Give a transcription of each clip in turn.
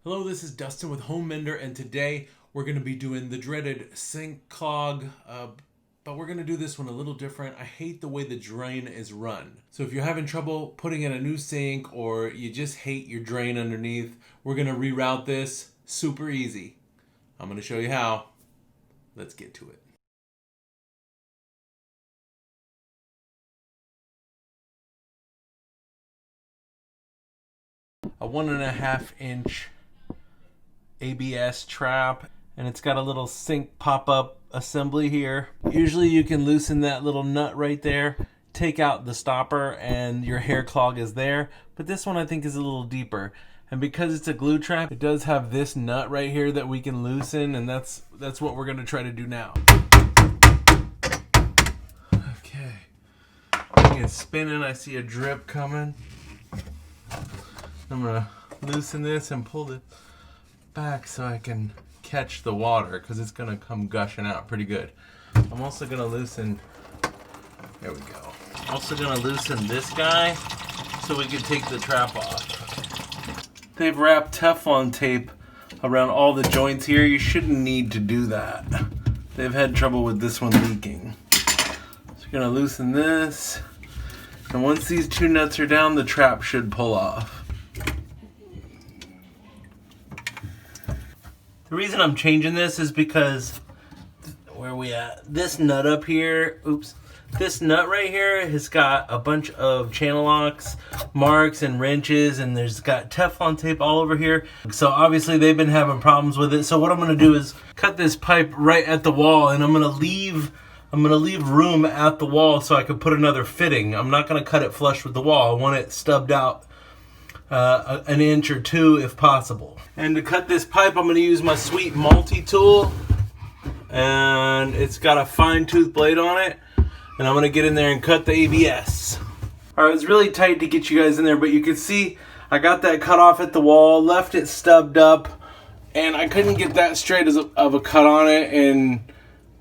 Hello, this is Dustin with Home Mender, and today we're going to be doing the dreaded sink clog, but we're going to do this one a little different. I hate the way the drain is run. So if you're having trouble putting in a new sink or you just hate your drain underneath, we're going to reroute this super easy. I'm going to show you how. Let's get to it. A 1.5 inch ABS trap, and it's got a little sink pop-up assembly here. Usually you can loosen that little nut right there, take out the stopper, and your hair clog is there. But this one I think is a little deeper, and because it's a glue trap, it does have this nut right here that we can loosen, and that's what we're going to try to do now. Okay, thing is spinning. I see a drip coming. I'm gonna loosen this and pull it back so I can catch the water, because it's gonna come gushing out pretty good. I'm also gonna loosen, there we go. Also gonna loosen this guy so we can take the trap off. They've wrapped Teflon tape around all the joints here. You shouldn't need to do that. They've had trouble with this one leaking. So we're gonna loosen this, and once these two nuts are down, the trap should pull off. The reason I'm changing this is because, where are we at? This nut up here, this nut right here has got a bunch of channel locks, marks, and wrenches, and there's got Teflon tape all over here. So obviously they've been having problems with it. So what I'm gonna do is cut this pipe right at the wall, and I'm gonna leave room at the wall so I can put another fitting. I'm not gonna cut it flush with the wall. I want it stubbed out an inch or two if possible. And to cut this pipe, I'm going to use my sweet multi-tool, and it's got a fine tooth blade on it, and I'm going to get in there and cut the ABS. Alright, it's really tight to get you guys in there, but you can see I got that cut off at the wall, left it stubbed up, and I couldn't get that straight of a cut on it,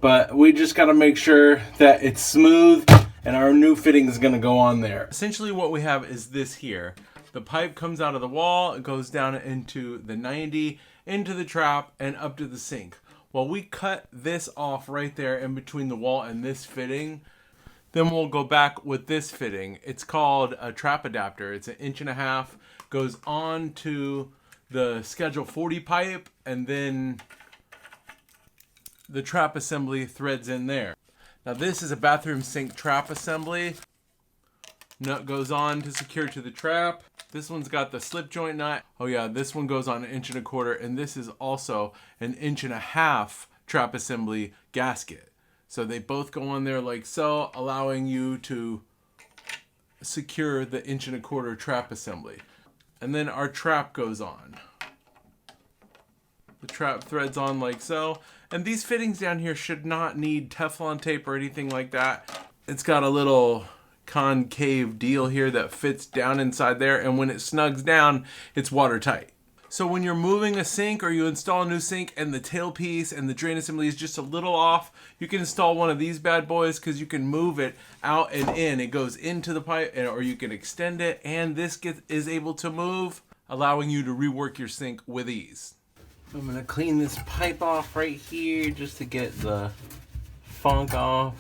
but we just got to make sure that it's smooth and our new fitting is going to go on there. Essentially what we have is this here. The pipe comes out of the wall, it goes down into the 90, into the trap, and up to the sink. Well, we cut this off right there in between the wall and this fitting. Then we'll go back with this fitting. It's called a trap adapter. It's 1.5 inches, goes on to the Schedule 40 pipe, and then the trap assembly threads in there. Now this is a bathroom sink trap assembly. Nut goes on to secure to the trap. This one's got the slip joint nut. Oh yeah, this one goes on 1.25 inches, and this is also 1.5 inches trap assembly gasket. So they both go on there like so, allowing you to secure the 1.25 inch trap assembly. And then our trap goes on. The trap threads on like so. And these fittings down here should not need Teflon tape or anything like that. It's got a little concave deal here that fits down inside there, and when it snugs down, it's watertight. So when you're moving a sink or you install a new sink and the tailpiece and the drain assembly is just a little off, you can install one of these bad boys, because you can move it out and in. It goes into the pipe, or you can extend it, and this is able to move, allowing you to rework your sink with ease. I'm going to clean this pipe off right here just to get the funk off.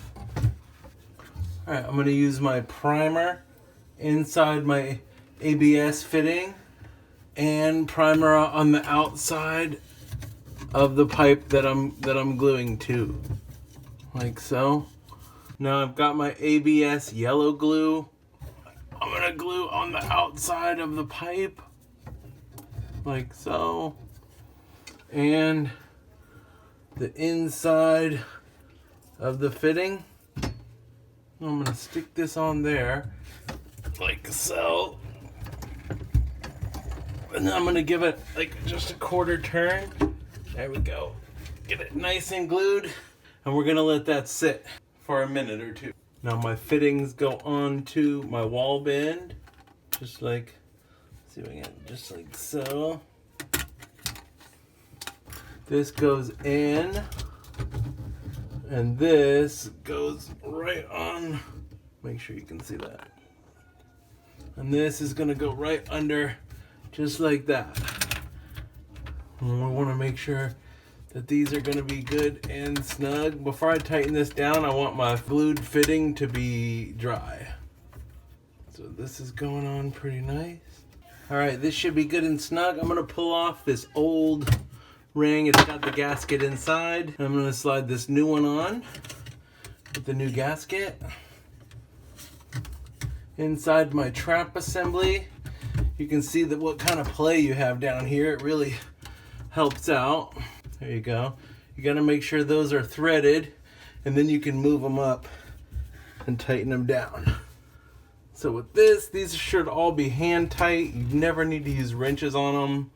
Alright, I'm going to use my primer inside my ABS fitting and primer on the outside of the pipe that I'm gluing to, like so. Now I've got my ABS yellow glue. I'm going to glue on the outside of the pipe, like so, and the inside of the fitting. I'm going to stick this on there, like so. And then I'm going to give it like just a 1/4 turn. There we go. Get it nice and glued. And we're going to let that sit for a minute or two. Now my fittings go onto my wall bend. Just like, let's see if I can, just like so. This goes in. And this goes right on, make sure you can see that. And this is gonna go right under, just like that. And we want to make sure that these are going to be good and snug. Before I tighten this down, I want my glued fitting to be dry. So this is going on pretty nice. All right, this should be good and snug. I'm going to pull off this old ring. It's got the gasket inside. I'm going to slide this new one on with the new gasket. Inside my trap assembly, you can see that what kind of play you have down here. It really helps out. There you go. You got to make sure those are threaded, and then you can move them up and tighten them down. So with this, these should all be hand tight. You never need to use wrenches on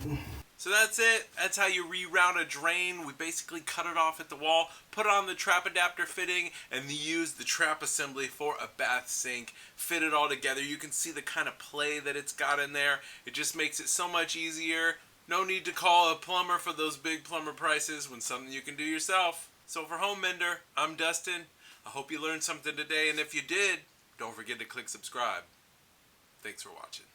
them. So that's it. That's how you reroute a drain. We basically cut it off at the wall, put on the trap adapter fitting, and use the trap assembly for a bath sink. Fit it all together. You can see the kind of play that it's got in there. It just makes it so much easier. No need to call a plumber for those big plumber prices when something you can do yourself. So for Home Mender, I'm Dustin. I hope you learned something today, and if you did, don't forget to click subscribe. Thanks for watching.